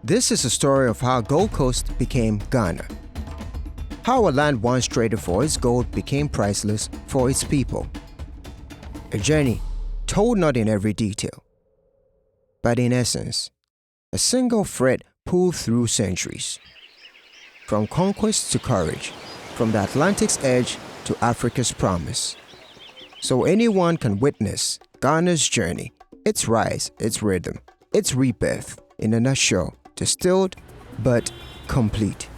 This is a story of how Gold Coast became Ghana. How a land once traded for its gold became priceless for its people. A journey told not in every detail, but in essence, a single thread pulled through centuries. From conquest to courage, from the Atlantic's edge to Africa's promise. So anyone can witness Ghana's journey, its rise, its rhythm, its rebirth, in a nutshell, distilled but complete.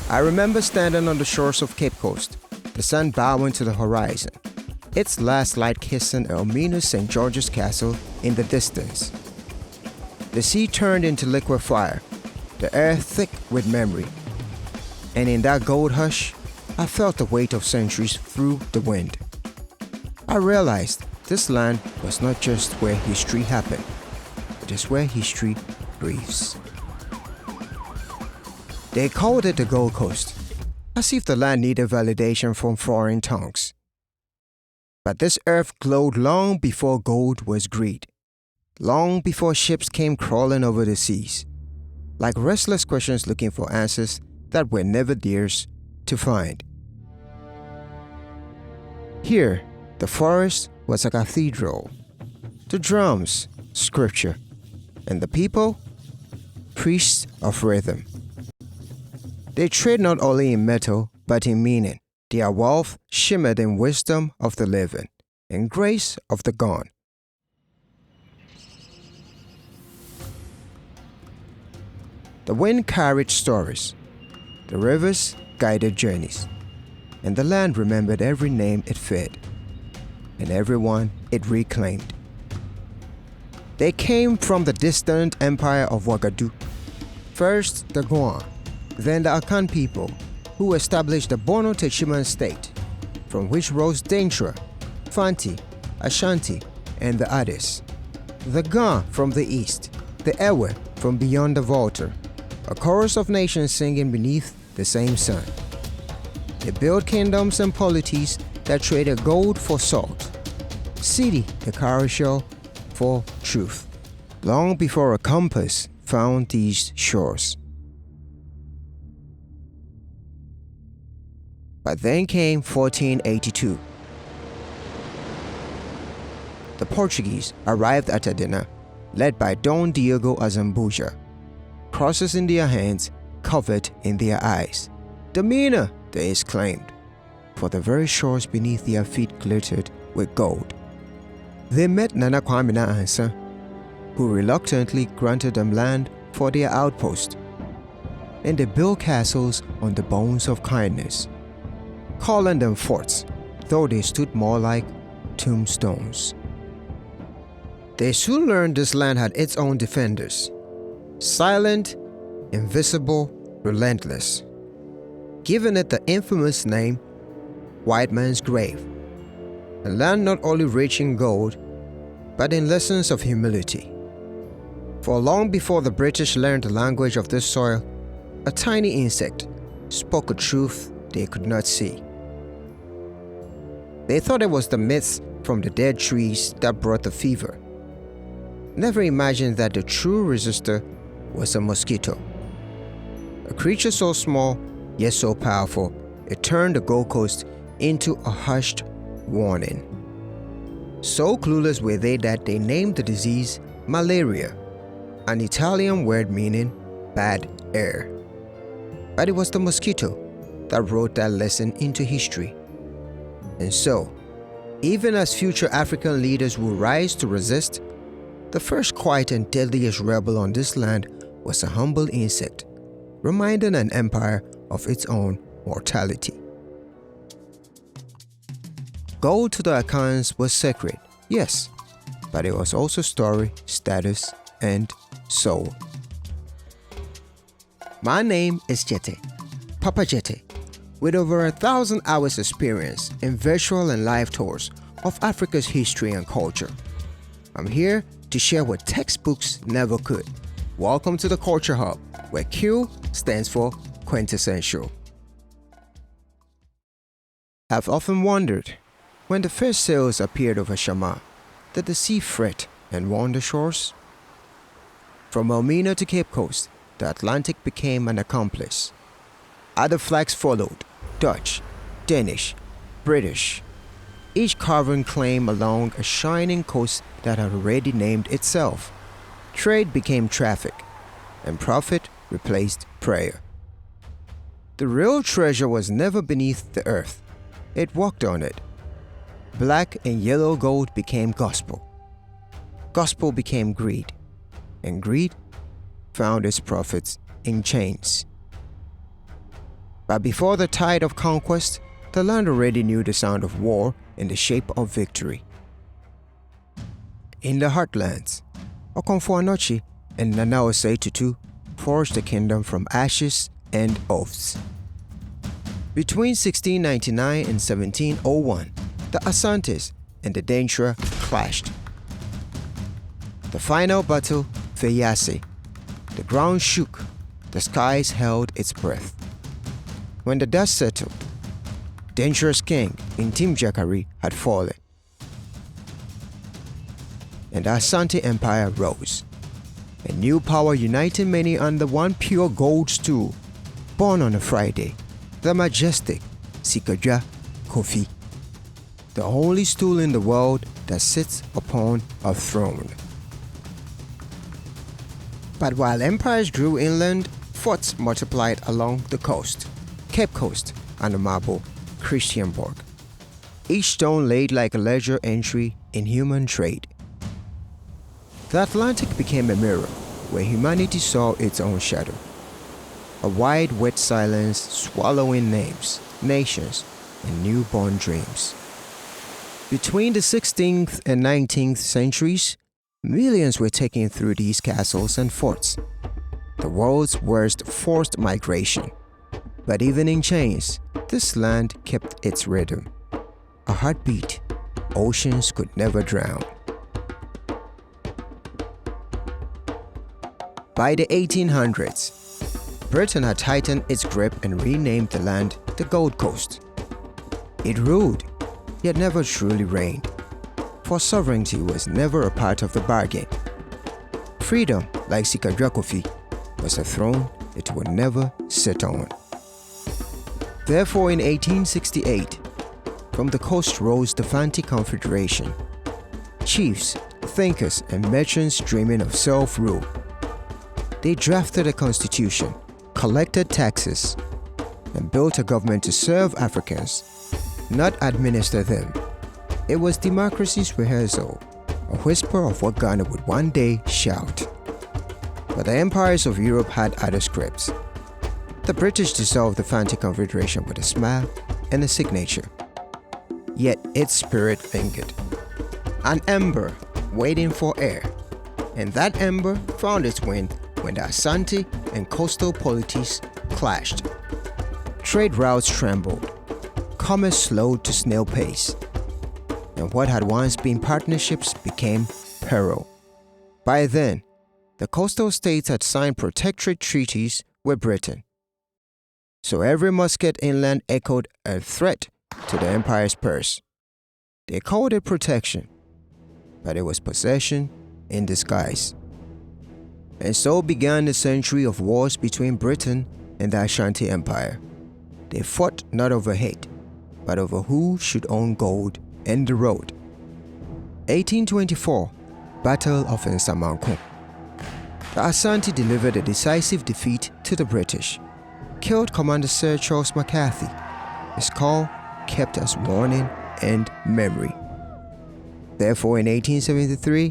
I remember standing on the shores of Cape Coast, the sun bowing to the horizon, its last light kissing Elmina's St. George's Castle in the distance. The sea turned into liquid fire, the air thick with memory. And in that gold hush, I felt the weight of centuries through the wind. I realized this land was not just where history happened, it is where history breathes. They called it the Gold Coast, as if the land needed validation from foreign tongues. But this earth glowed long before gold was greed, long before ships came crawling over the seas, like restless questions looking for answers that were never theirs to find. Here, the forest was a cathedral, the drums, scripture, and the people, priests of rhythm. They trade not only in metal, but in meaning. Their wealth shimmered in wisdom of the living, in grace of the gone. The wind carried stories, the rivers guided journeys, and the land remembered every name it fed, and everyone it reclaimed. They came from the distant empire of Ouagadougou, first the Guan, then the Akan people, who established the Bono Techiman state, from which rose Nkrumah, Fanti, Ashanti, and the others. The Ga from the east, the Ewe from beyond the Volta, a chorus of nations singing beneath the same sun. They built kingdoms and polities that traded gold for salt, Sidi the carousel for truth, long before a compass found these shores. But then came 1482. The Portuguese arrived at Adena, led by Dom Diego Azambuja, crosses in their hands, covered in their eyes. Demeanor, they exclaimed, for the very shores beneath their feet glittered with gold. They met Nana Kwame, who reluctantly granted them land for their outpost, and they built castles on the bones of kindness, calling them forts, though they stood more like tombstones. They soon learned this land had its own defenders, silent, invisible, relentless, giving it the infamous name White Man's Grave, a land not only rich in gold, but in lessons of humility. For long before the British learned the language of this soil, a tiny insect spoke a truth they could not see. They thought it was the myths from the dead trees that brought the fever. Never imagined that the true resistor was a mosquito. A creature so small, yet so powerful, it turned the Gold Coast into a hushed warning. So clueless were they that they named the disease malaria, an Italian word meaning bad air. But it was the mosquito that wrote that lesson into history. And so, even as future African leaders will rise to resist, the first quiet and deadliest rebel on this land was a humble insect, reminding an empire of its own mortality. Gold to the Akans was sacred, yes, but it was also story, status, and soul. My name is Jete, Papa Jete, with over 1,000 hours experience in virtual and live tours of Africa's history and culture. I'm here to share what textbooks never could. Welcome to the Qulture Hub, where Q stands for quintessential. I've often wondered, when the first sails appeared over Shama, did the sea fret and warn the shores? From Elmina to Cape Coast, the Atlantic became an accomplice. Other flags followed: Dutch, Danish, British, each carving claim along a shining coast that had already named itself. Trade became traffic, and profit replaced prayer. The real treasure was never beneath the earth. It walked on it. Black and yellow gold became gospel. Gospel became greed, and greed found its profits in chains. But before the tide of conquest, the land already knew the sound of war in the shape of victory. In the heartlands, Okomfo Anokye and Nana Osei Tutu forged the kingdom from ashes and oaths. Between 1699 and 1701, the Asantes and the Dantra clashed. The final battle, Veyase. The ground shook, the skies held its breath. When the dust settled, Dantra's king, Intim Jakari, had fallen, and the Asante Empire rose. A new power uniting many under one pure gold stool, born on a Friday, the majestic Sikadwa Kofi, the only stool in the world that sits upon a throne. But while empires grew inland, forts multiplied along the coast, Cape Coast and the Marble, Christianborg, each stone laid like a ledger entry in human trade. The Atlantic became a mirror where humanity saw its own shadow. A wide, wet silence swallowing names, nations, and newborn dreams. Between the 16th and 19th centuries, millions were taken through these castles and forts, the world's worst forced migration. But even in chains, this land kept its rhythm. A heartbeat oceans could never drown. By the 1800s, Britain had tightened its grip and renamed the land the Gold Coast. It ruled, yet never truly reigned, for sovereignty was never a part of the bargain. Freedom, like Sikadwa Kofi, was a throne it would never sit on. Therefore, in 1868, from the coast rose the Fanti Confederation. Chiefs, thinkers, and merchants dreaming of self-rule. They drafted a constitution, collected taxes, and built a government to serve Africans, not administer them. It was democracy's rehearsal, a whisper of what Ghana would one day shout. But the empires of Europe had other scripts. The British dissolved the Fanti Confederation with a smile and a signature. Yet its spirit lingered. An ember waiting for air. And that ember found its wind when the Asante and coastal polities clashed. Trade routes trembled. Commerce slowed to snail pace. And what had once been partnerships became peril. By then, the coastal states had signed protectorate treaties with Britain. So every musket inland echoed a threat to the empire's purse. They called it protection, but it was possession in disguise. And so began the century of wars between Britain and the Ashanti Empire. They fought not over hate, but over who should own gold and the road. 1824, Battle of Nsamanku. The Asante delivered a decisive defeat to the British, killed Commander Sir Charles McCarthy. His call kept as warning and memory. Therefore, in 1873,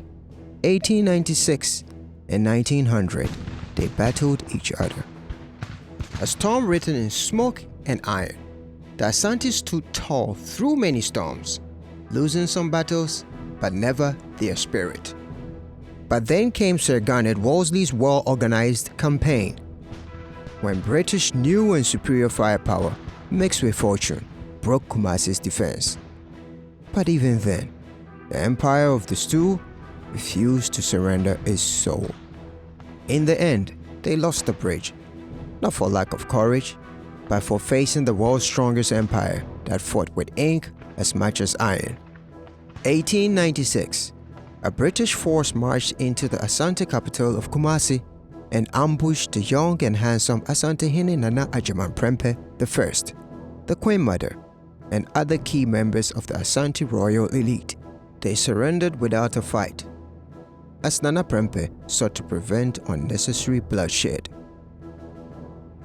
1896, and 1900, they battled each other. A storm written in smoke and iron, the Asante stood tall through many storms, losing some battles, but never their spirit. But then came Sir Garnet Wolseley's well-organized campaign, when British new and superior firepower mixed with fortune broke Kumasi's defense. But even then, the Empire of the Stool refused to surrender its soul. In the end, they lost the bridge, not for lack of courage, but for facing the world's strongest empire that fought with ink as much as iron. 1896, a British force marched into the Asante capital of Kumasi and ambushed the young and handsome Asantehene Nana Ajaman Prempe I, the Queen Mother, and other key members of the Asante royal elite. They surrendered without a fight, as Nana Prempe sought to prevent unnecessary bloodshed.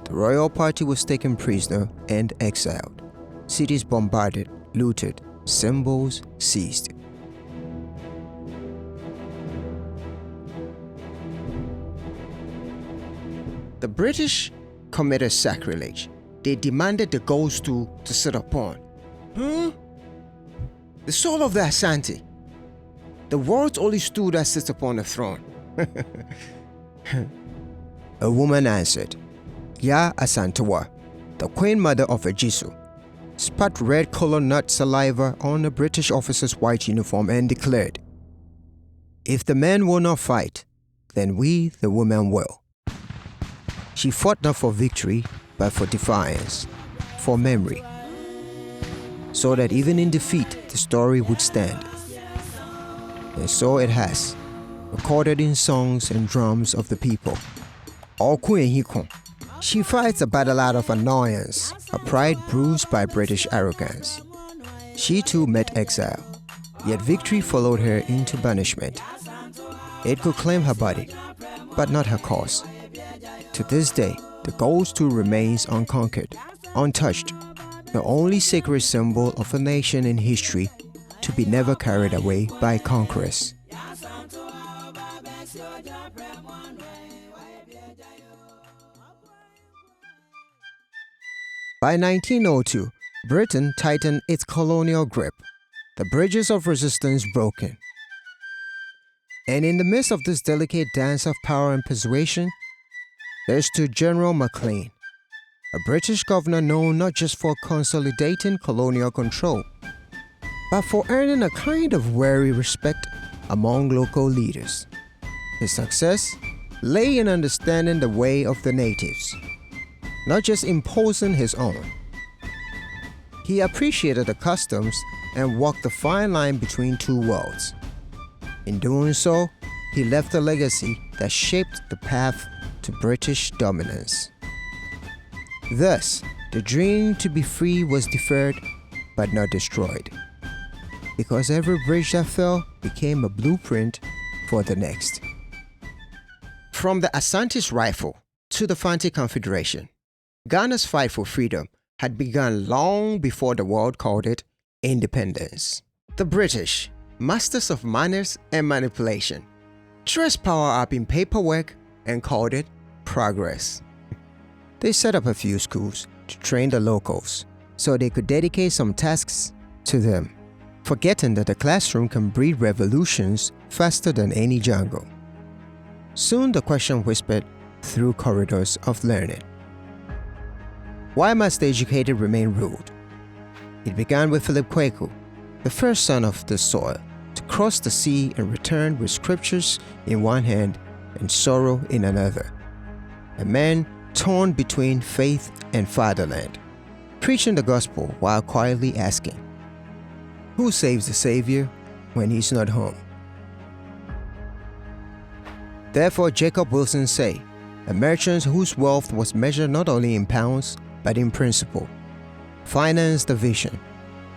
The royal party was taken prisoner and exiled, cities bombarded, looted, symbols seized. The British committed sacrilege. They demanded the gold stool to sit upon. The soul of the Asante, the world's only stool that sits upon the throne. A woman answered, Yaa Asantewaa, the Queen Mother of Ejisu, spat red color nut saliva on the British officer's white uniform and declared, "If the men will not fight, then we, the women, will." She fought not for victory, but for defiance, for memory, so that even in defeat, the story would stand. And so it has, recorded in songs and drums of the people. She fights a battle out of annoyance, her pride bruised by British arrogance. She too met exile, yet victory followed her into banishment. It could claim her body, but not her cause. To this day, the gold stool remains unconquered, untouched, the only sacred symbol of a nation in history to be never carried away by conquerors. By 1902, Britain tightened its colonial grip, the bridges of resistance broken. And in the midst of this delicate dance of power and persuasion, there stood General Maclean, a British governor known not just for consolidating colonial control, but for earning a kind of wary respect among local leaders. His success lay in understanding the way of the natives, not just imposing his own. He appreciated the customs and walked the fine line between two worlds. In doing so, he left a legacy that shaped the path to British dominance. Thus, the dream to be free was deferred but not destroyed, because every bridge that fell became a blueprint for the next. From the Asante's rifle to the Fanti Confederation, Ghana's fight for freedom had begun long before the world called it independence. The British, masters of manners and manipulation, dressed power up in paperwork and called it progress. They set up a few schools to train the locals so they could dedicate some tasks to them, forgetting that the classroom can breed revolutions faster than any jungle. Soon the question whispered through corridors of learning: why must the educated remain ruled? It began with Philip Kwaku, the first son of the soil, to cross the sea and return with scriptures in one hand and sorrow in another. A man torn between faith and fatherland, preaching the gospel while quietly asking, who saves the Savior when he's not home? Therefore Jacob Wilson say, a merchant whose wealth was measured not only in pounds but in principle, financed the vision,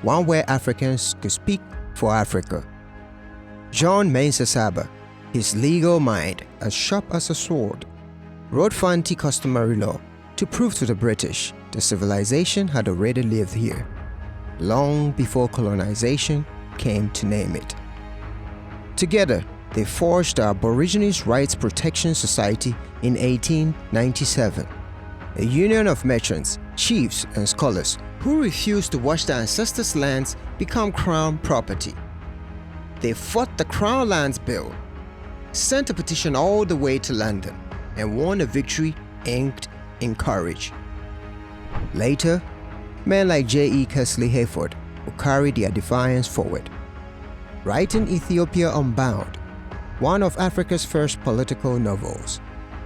one where Africans could speak for Africa. John Mensah Saba, his legal mind as sharp as a sword, wrote Fanti customary law to prove to the British the civilization had already lived here, long before colonization came to name it. Together, they forged the Aborigines Rights Protection Society in 1897, a union of merchants, chiefs, and scholars who refused to watch their ancestors' lands become crown property. They fought the Crown Lands Bill, sent a petition all the way to London, and won a victory inked in courage. Later, men like J.E. Kesley Hayford would carry their defiance forward, writing Ethiopia Unbound, one of Africa's first political novels,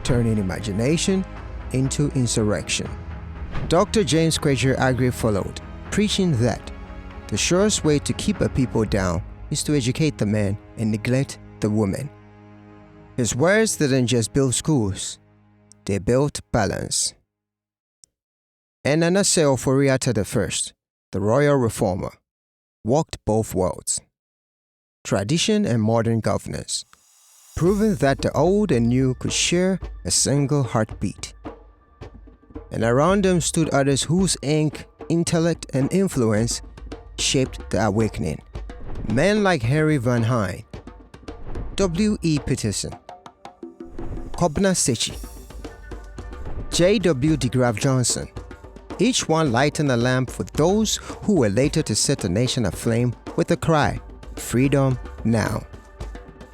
turning imagination into insurrection. Dr. James Quajer Aggrey followed, preaching that the surest way to keep a people down is to educate the man and neglect the woman. His words didn't just build schools, they built balance. And Anase Oforiatta I, the royal reformer, walked both worlds, tradition and modern governance, proving that the old and new could share a single heartbeat. And around them stood others whose ink, intellect, and influence shaped the awakening. Men like Henry Van Hine, W.E. Peterson, Kobna Sechi, J.W. de Graaf Johnson, each one lighting a lamp for those who were later to set the nation aflame with the cry, "Freedom now."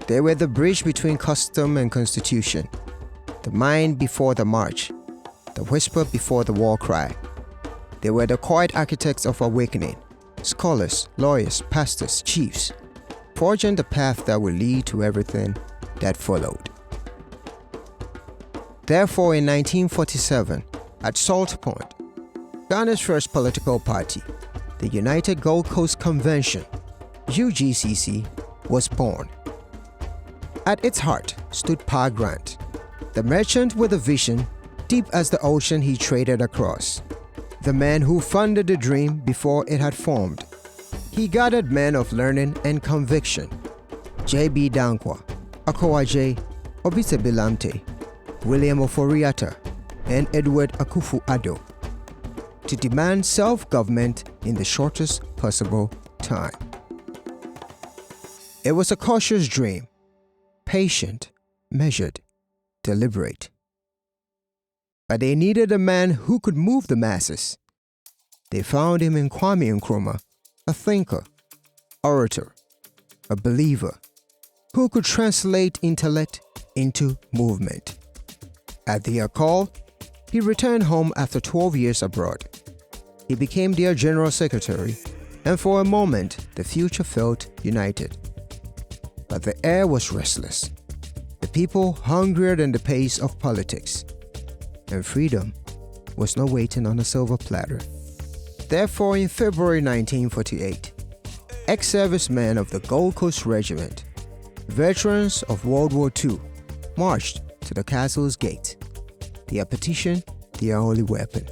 They were the bridge between custom and constitution, the mind before the march, the whisper before the war cry. They were the quiet architects of awakening, scholars, lawyers, pastors, chiefs, forging the path that would lead to everything that followed. Therefore, in 1947, at Salt Point, Ghana's first political party, the United Gold Coast Convention, UGCC, was born. At its heart stood Pa Grant, the merchant with a vision deep as the ocean he traded across, the man who funded the dream before it had formed. He gathered men of learning and conviction, J.B. Dankwa, Akowaje, Obitabi Lamte, William Oforiatta, and Edward Akufo-Addo, to demand self-government in the shortest possible time. It was a cautious dream, patient, measured, deliberate. But they needed a man who could move the masses. They found him in Kwame Nkrumah, a thinker, orator, a believer, who could translate intellect into movement. At their call, he returned home after 12 years abroad. He became their general secretary, and for a moment, the future felt united. But the air was restless, the people hungrier than the pace of politics, and freedom was not waiting on a silver platter. Therefore, in February 1948, ex-servicemen of the Gold Coast Regiment, veterans of World War II, marched to the castle's gate, their petition, their only weapon.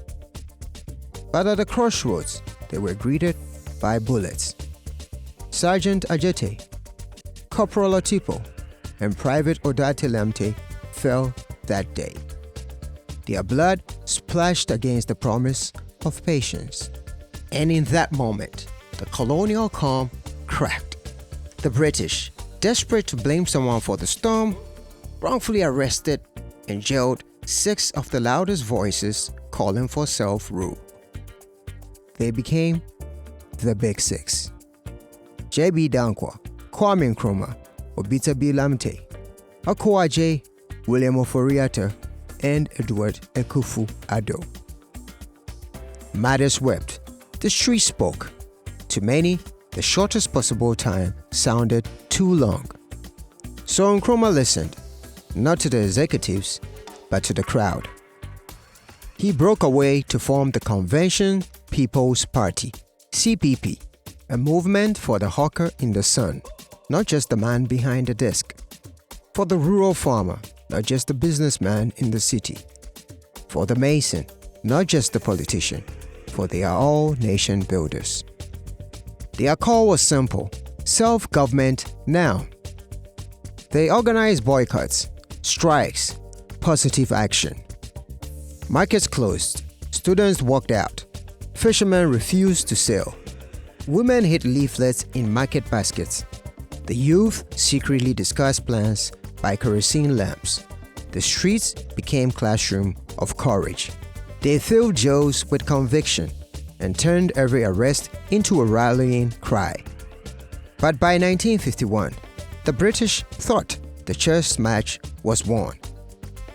But at the crossroads, they were greeted by bullets. Sergeant Ajete, Corporal Atipo, and Private Odate Lamte fell that day. Their blood splashed against the promise of patience. And in that moment, the colonial calm cracked. The British, desperate to blame someone for the storm, wrongfully arrested and jailed 6 of the loudest voices calling for self-rule. They became the Big Six: J.B. Dankwa, Kwame Nkrumah, Obitabi Lamte, Akwaje, William Oforiatta, and Edward Akufo-Addo. Matters wept. The street spoke. To many, the shortest possible time sounded too long. So Nkrumah listened, not to the executives, but to the crowd. He broke away to form the Convention People's Party, CPP, a movement for the hawker in the sun, not just the man behind the desk. For the rural farmer, not just the businessman in the city. For the mason, not just the politician, for they are all nation builders. Their call was simple: self-government now. They organized boycotts, strikes, positive action. Markets closed, students walked out, fishermen refused to sail. Women hid leaflets in market baskets. The youth secretly discussed plans by kerosene lamps. The streets became classroom of courage. They filled jails with conviction and turned every arrest into a rallying cry. But by 1951, the British thought the chess match was won.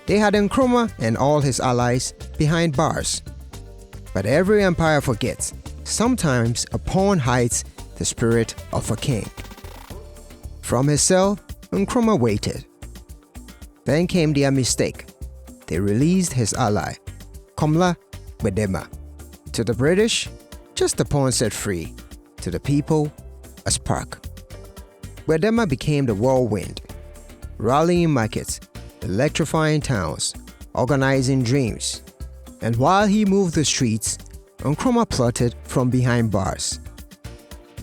They had Nkrumah and all his allies behind bars. But every empire forgets, sometimes a pawn hides the spirit of a king. From his cell, Nkrumah waited. Then came their mistake. They released his ally, Komla Wedema. To the British, just a pawn set free. To the people, a spark. Wedema became the whirlwind, rallying markets, electrifying towns, organizing dreams. And while he moved the streets, Nkrumah plotted from behind bars.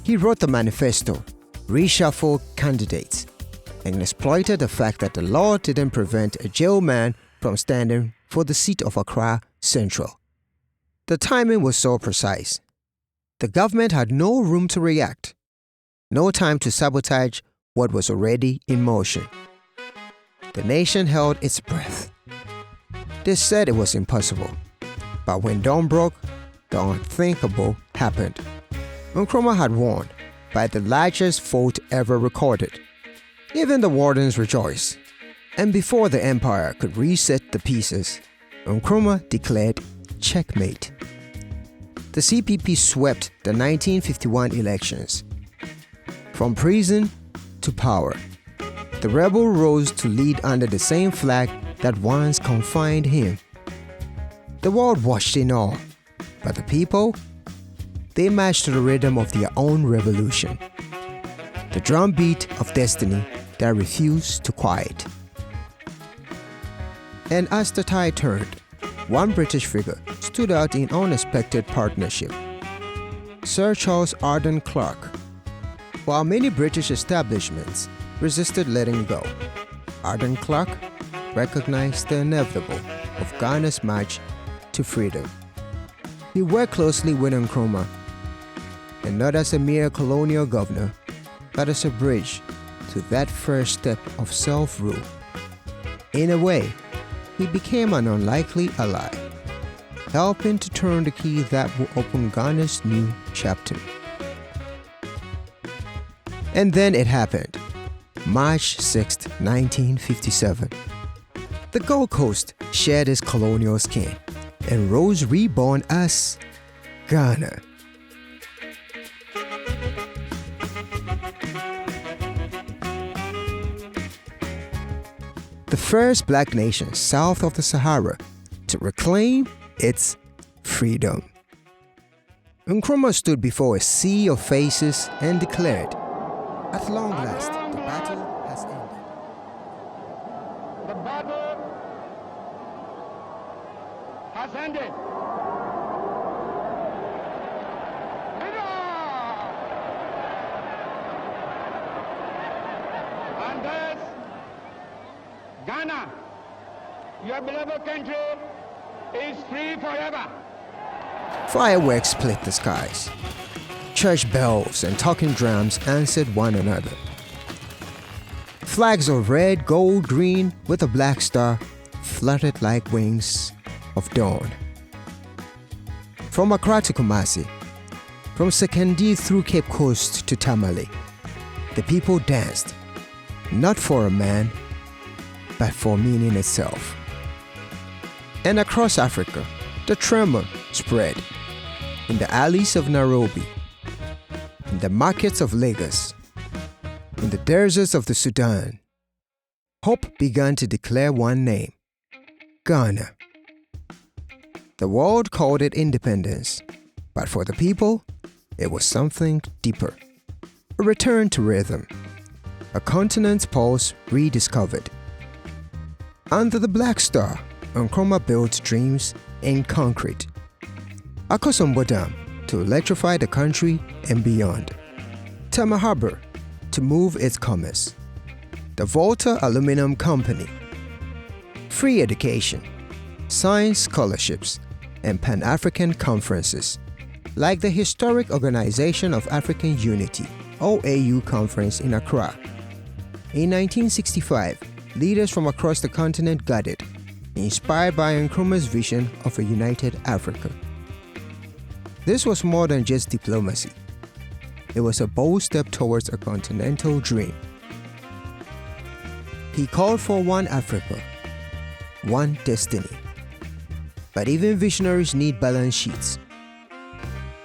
He wrote the manifesto, reshuffled candidates, and exploited the fact that the law didn't prevent a jailman from standing for the seat of Accra Central. The timing was so precise. The government had no room to react, no time to sabotage what was already in motion. The nation held its breath. They said it was impossible, but when dawn broke, the unthinkable happened. Nkrumah had won by the largest vote ever recorded. Even the wardens rejoiced, and before the empire could reset the pieces, Nkrumah declared checkmate. The CPP swept the 1951 elections. From prison to power, the rebel rose to lead under the same flag that once confined him. The world watched in awe, but the people, they marched to the rhythm of their own revolution, the drumbeat of destiny that refused to quiet. And as the tide turned, one British figure stood out in unexpected partnership: Sir Charles Arden Clarke. While many British establishments resisted letting go, Arden Clarke recognized the inevitable of Ghana's march to freedom. He worked closely with Nkrumah, and not as a mere colonial governor, but as a bridge to that first step of self-rule. In a way, he became an unlikely ally, helping to turn the key that would open Ghana's new chapter. And then it happened, March 6, 1957. The Gold Coast shed its colonial skin and rose reborn as Ghana. The first black nation south of the Sahara to reclaim its freedom. Nkrumah stood before a sea of faces and declared, "At long last, the battle has ended." The battle has ended. And thus, Ghana, your beloved country, is free forever. Fireworks split the skies. Church bells and talking drums answered one another. Flags of red, gold, green with a black star fluttered like wings of dawn. From Accra to Kumasi, from Sekandi through Cape Coast to Tamale, the people danced, not for a man, but for meaning itself. And across Africa, the tremor spread in the alleys of Nairobi, in the markets of Lagos, in the deserts of the Sudan. Hope began to declare one name: Ghana. The world called it independence, but for the people, it was something deeper. A return to rhythm, a continent's pulse rediscovered. Under the Black Star, Nkrumah built dreams in concrete. Akosombo Dam to electrify the country and beyond. Tema Harbor to move its commerce. The Volta Aluminum Company. Free education, science scholarships, and Pan-African conferences, like the historic Organization of African Unity, OAU Conference in Accra. In 1965, leaders from across the continent gathered, inspired by Nkrumah's vision of a united Africa. This was more than just diplomacy. It was a bold step towards a continental dream. He called for one Africa, one destiny. But even visionaries need balance sheets.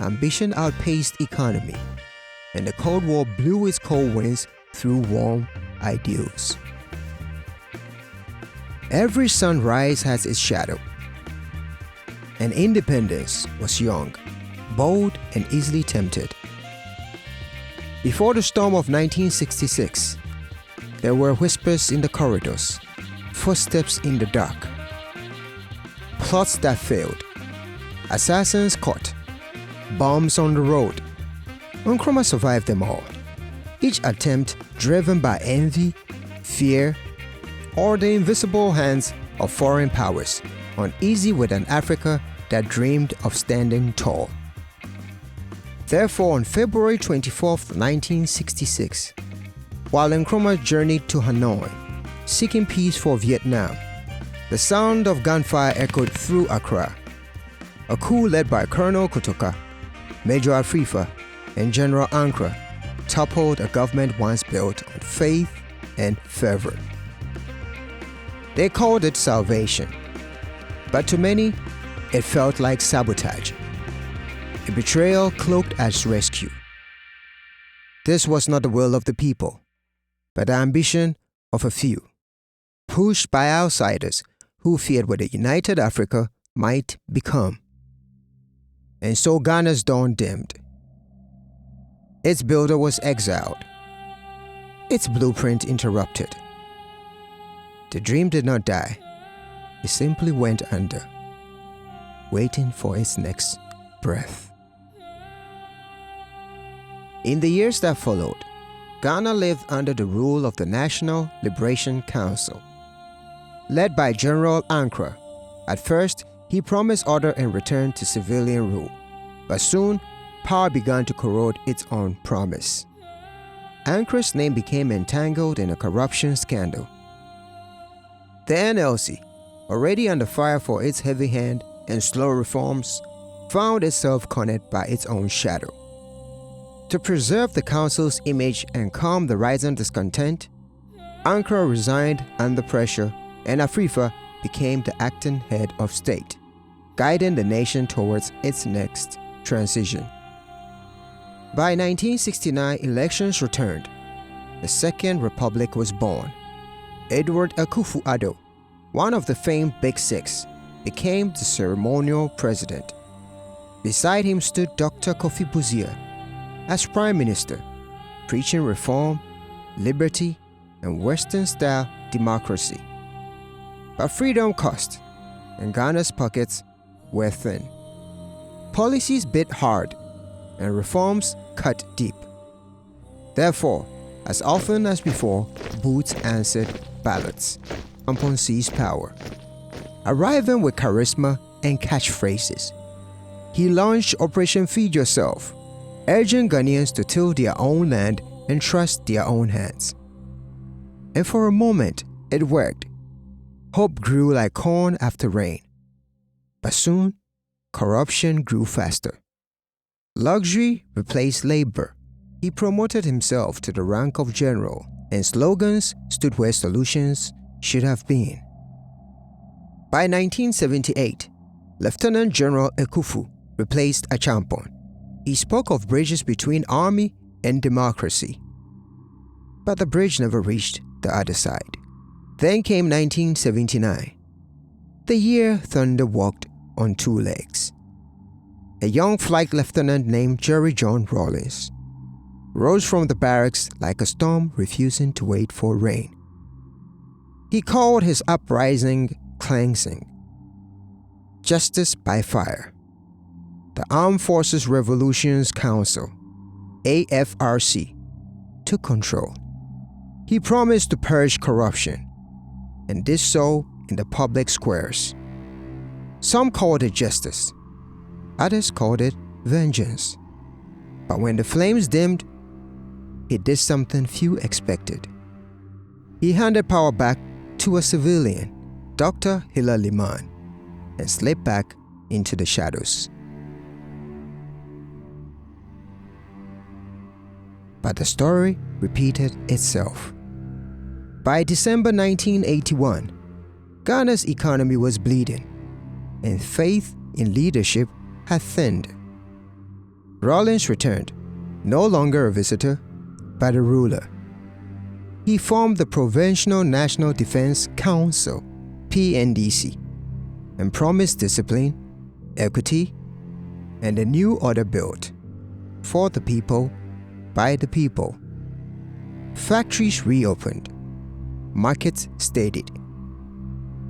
Ambition outpaced economy, and the Cold War blew its cold winds through warm ideals. Every sunrise has its shadow, and independence was young, bold, and easily tempted. Before the storm of 1966, there were whispers in the corridors, footsteps in the dark, plots that failed, assassins caught, bombs on the road. Nkrumah survived them all, each attempt driven by envy, fear, or the invisible hands of foreign powers, uneasy with an Africa that dreamed of standing tall. Therefore, on February 24, 1966, while Nkrumah journeyed to Hanoi, seeking peace for Vietnam, the sound of gunfire echoed through Accra. A coup led by Colonel Kutuka, Major Afrifa, and General Ankara toppled a government once built on faith and fervor. They called it salvation, but to many, it felt like sabotage, a betrayal cloaked as rescue. This was not the will of the people, but the ambition of a few, pushed by outsiders who feared what a united Africa might become. And so Ghana's dawn dimmed. Its builder was exiled, its blueprint interrupted. The dream did not die, it simply went under, waiting for its next breath. In the years that followed, Ghana lived under the rule of the National Liberation Council, led by General Ankara. At first, he promised order and return to civilian rule, but soon, power began to corrode its own promise. Ankara's name became entangled in a corruption scandal. The NLC, already under fire for its heavy hand and slow reforms, found itself cornered by its own shadow. To preserve the council's image and calm the rising discontent, Ankara resigned under pressure and Afrifa became the acting head of state, guiding the nation towards its next transition. By 1969, elections returned. The Second Republic was born. Edward Akufo-Addo, one of the famed Big Six, became the ceremonial president. Beside him stood Dr. Kofi Buzia as prime minister, preaching reform, liberty, and Western-style democracy. But freedom cost, and Ghana's pockets were thin. Policies bit hard, and reforms cut deep. Therefore, as often as before, boots answered ballots upon seized power. Arriving with charisma and catchphrases, he launched Operation Feed Yourself, urging Ghanaians to till their own land and trust their own hands. And for a moment, it worked. Hope grew like corn after rain. But soon, corruption grew faster. Luxury replaced labor. He promoted himself to the rank of general, and slogans stood where solutions should have been. By 1978, Lieutenant General Ekufu replaced Achampon. He spoke of bridges between army and democracy. But the bridge never reached the other side. Then came 1979, the year thunder walked on two legs. A young flight lieutenant named Jerry John Rawlins rose from the barracks like a storm refusing to wait for rain. He called his uprising cleansing, Justice by Fire. The Armed Forces Revolutions Council, AFRC, took control. He promised to purge corruption, and did so in the public squares. Some called it justice, others called it vengeance. But when the flames dimmed, he did something few expected. He handed power back to a civilian, Dr. Hila Liman, and slipped back into the shadows. But the story repeated itself. By December 1981, Ghana's economy was bleeding, and faith in leadership had thinned. Rawlins returned, no longer a visitor, but a ruler. He formed the Provincial National Defense Council, PNDC, and promised discipline, equity, and a new order built for the people by the people. Factories reopened, markets steadied.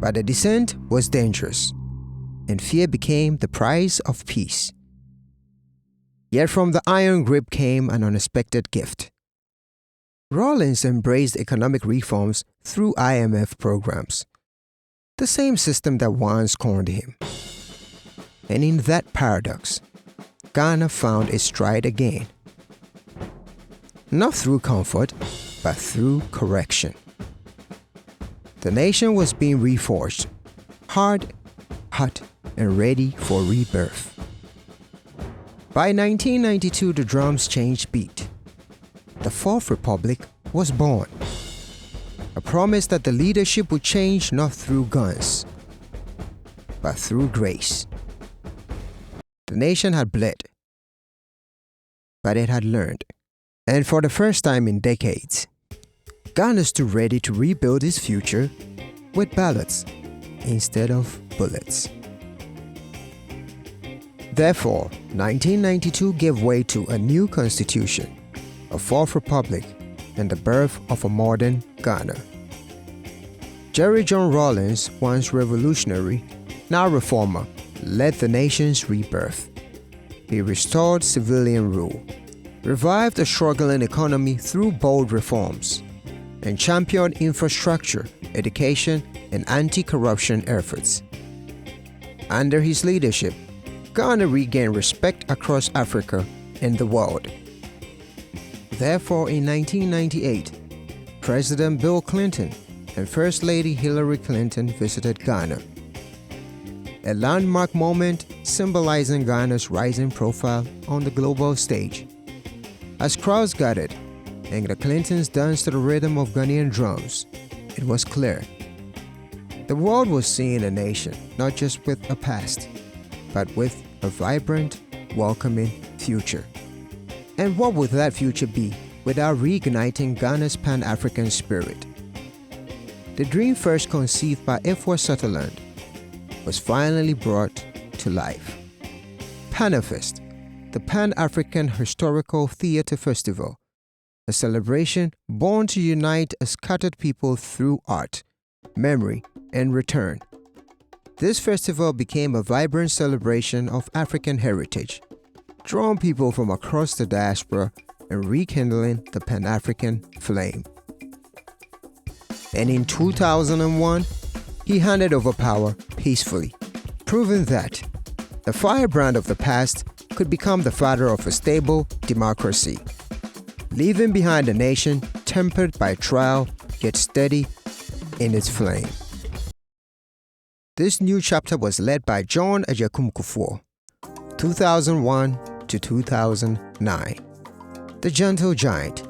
But the descent was dangerous, and fear became the price of peace. Yet from the iron grip came an unexpected gift. Rawlins embraced economic reforms through IMF programs, the same system that once scorned him. And in that paradox, Ghana found its stride again. Not through comfort, but through correction. The nation was being reforged, hard, hot, and ready for rebirth. By 1992, the drums changed beat. The Fourth Republic was born. A promise that the leadership would change not through guns, but through grace. The nation had bled, but it had learned. And for the first time in decades, Ghana stood ready to rebuild its future with ballots instead of bullets. Therefore, 1992 gave way to a new constitution, a Fourth Republic, and the birth of a modern Ghana. Jerry John Rawlins, once revolutionary, now reformer, led the nation's rebirth. He restored civilian rule, revived a struggling economy through bold reforms, and championed infrastructure, education, and anti-corruption efforts. Under his leadership, Ghana regained respect across Africa and the world. Therefore, in 1998, President Bill Clinton and First Lady Hillary Clinton visited Ghana, a landmark moment symbolizing Ghana's rising profile on the global stage. As crowds gathered and the Clintons danced to the rhythm of Ghanaian drums, it was clear. The world was seeing a nation not just with a past, but with a vibrant, welcoming future. And what would that future be without reigniting Ghana's Pan-African spirit? The dream first conceived by Efwa Sutherland was finally brought to life. Panafest, the Pan-African Historical Theatre Festival, a celebration born to unite a scattered people through art, memory, and return. This festival became a vibrant celebration of African heritage, drawing people from across the diaspora and rekindling the Pan-African flame. And in 2001, he handed over power peacefully, proving that the firebrand of the past could become the father of a stable democracy, leaving behind a nation tempered by trial yet steady in its flame. This new chapter was led by John Agyekum Kufuor, 2001 to 2009. The gentle giant,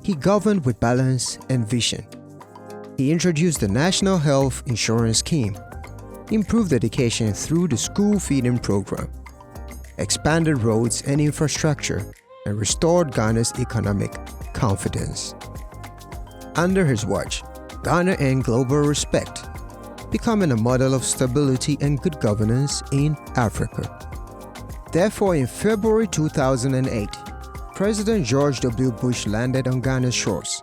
he governed with balance and vision. He introduced the National Health Insurance Scheme, improved education through the school feeding program, expanded roads and infrastructure, and restored Ghana's economic confidence. Under his watch, Ghana earned global respect, becoming a model of stability and good governance in Africa. Therefore, in February 2008, President George W. Bush landed on Ghana's shores,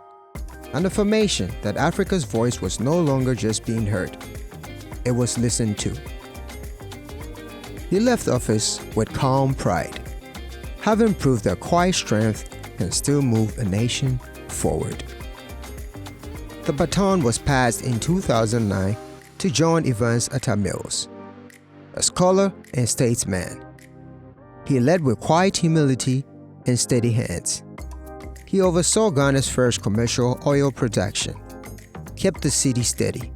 an affirmation that Africa's voice was no longer just being heard, it was listened to. He left office with calm pride, having proved that quiet strength can still move a nation forward. The baton was passed in 2009 to John Evans Atta Mills, a scholar and statesman. He led with quiet humility and steady hands. He oversaw Ghana's first commercial oil production, kept the city steady,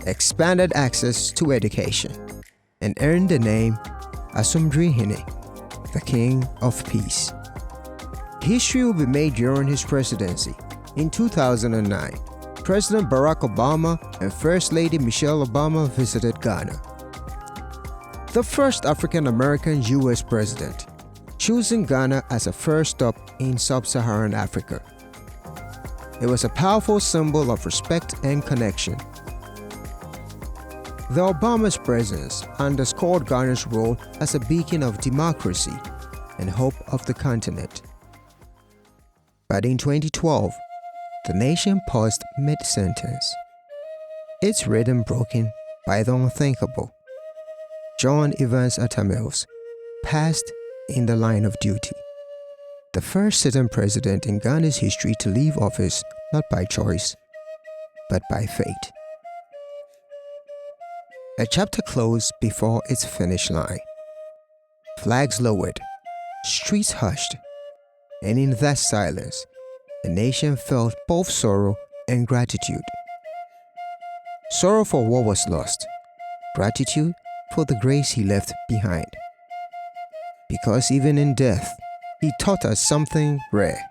expanded access to education, and earned the name Asomdwehene, the King of Peace. History will be made during his presidency. In 2009, President Barack Obama and First Lady Michelle Obama visited Ghana. The first African-American U.S. president, choosing Ghana as a first stop in sub-Saharan Africa. It was a powerful symbol of respect and connection. The Obama's presence underscored Ghana's role as a beacon of democracy and hope of the continent. But in 2012, the nation paused mid-sentence, its rhythm broken by the unthinkable. John Evans Atta Mills passed in the line of duty, the first sitting president in Ghana's history to leave office not by choice, but by fate. A chapter closed before its finish line. Flags lowered, streets hushed, and in that silence, the nation felt both sorrow and gratitude. Sorrow for what was lost, gratitude for the grace he left behind. Because even in death, he taught us something rare.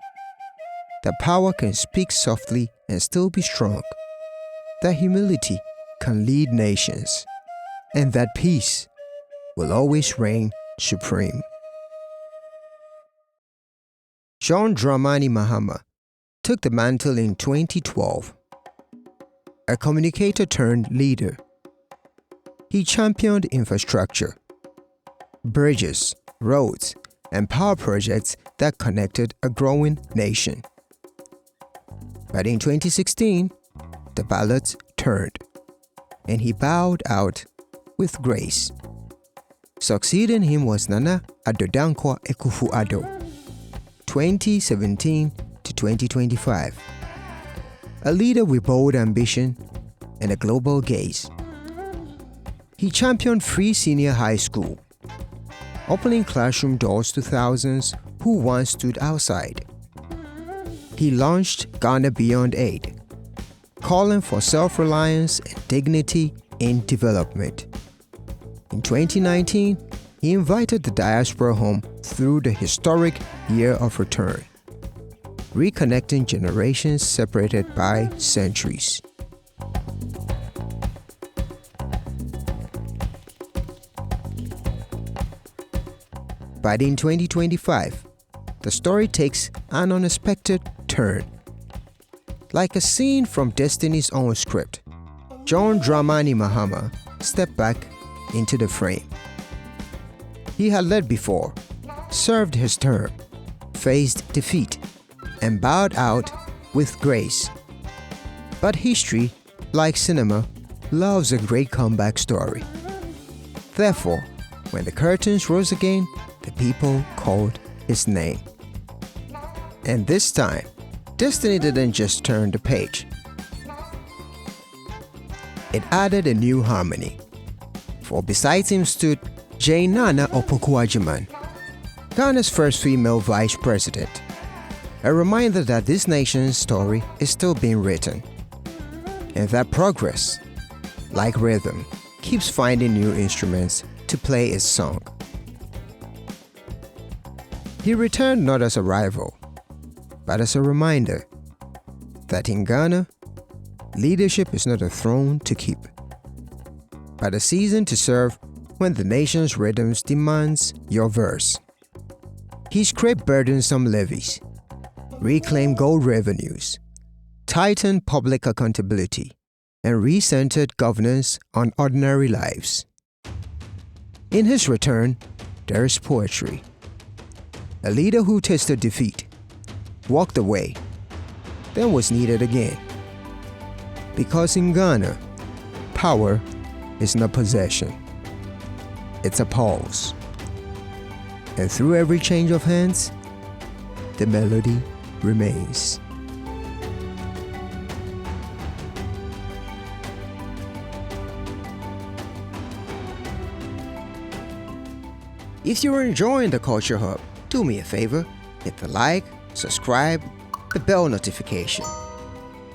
That power can speak softly and still be strong. That humility can lead nations. And that peace will always reign supreme. John Dramani Mahama took the mantle in 2012. A communicator turned leader. He championed infrastructure, bridges, roads, and power projects that connected a growing nation. But in 2016, the ballots turned, and he bowed out with grace. Succeeding him was Nana Addo Dankwa Akufo-Addo, 2017 to 2025. A leader with bold ambition and a global gaze. He championed free senior high school, opening classroom doors to thousands who once stood outside. He launched Ghana Beyond Aid, calling for self-reliance and dignity in development. In 2019, he invited the diaspora home through the historic Year of Return, reconnecting generations separated by centuries. But in 2025, the story takes an unexpected turn. Like a scene from Destiny's own script, John Dramani Mahama stepped back into the frame. He had led before, served his term, faced defeat, and bowed out with grace. But history, like cinema, loves a great comeback story. Therefore, when the curtains rose again, the people called his name. And this time, Destiny didn't just turn the page. It added a new harmony. For beside him stood Jane Nana Opoku-Agyeman, Ghana's first female vice president. A reminder that this nation's story is still being written. And that progress, like rhythm, keeps finding new instruments to play its song. He returned not as a rival, but as a reminder that in Ghana, leadership is not a throne to keep, but a season to serve when the nation's rhythms demands your verse. He scraped burdensome levies, reclaimed gold revenues, tightened public accountability, and recentered governance on ordinary lives. In his return, there is poetry. A leader who tasted defeat, walked away, then was needed again. Because in Ghana, power is not possession, it's a pulse. And through every change of hands, the melody remains. If you're enjoying the Qulture Hub, do me a favor, hit the like, subscribe, the bell notification,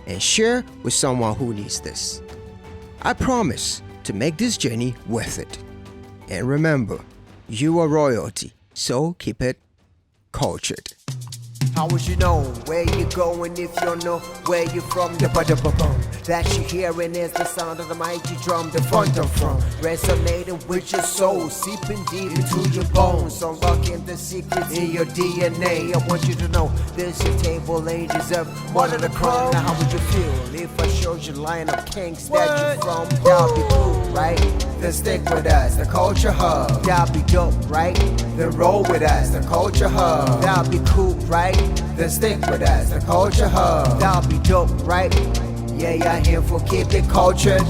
and share with someone who needs this. I promise to make this journey worth it. And remember, you are royalty, so keep it cultured. How would you know where you're going if you don't know where you're from? The ba-da-ba-bum that you're hearing is the sound of the mighty drum, the front of from, resonating with your soul, seeping deep into your bones, unlocking the secrets in your DNA. I want you to know this your table ain't deserve more than a crumb. Now how would you feel if I showed you line of kings that you're from? That'd be cool, right? Then stick with us, the Qulture Hub. That'd be dope, right? Then roll with us, the Qulture Hub. That'd be cool, right? then stick with us, the Qulture Hub. That'll be dope, right? Yeah, y'all here for keep it cultured.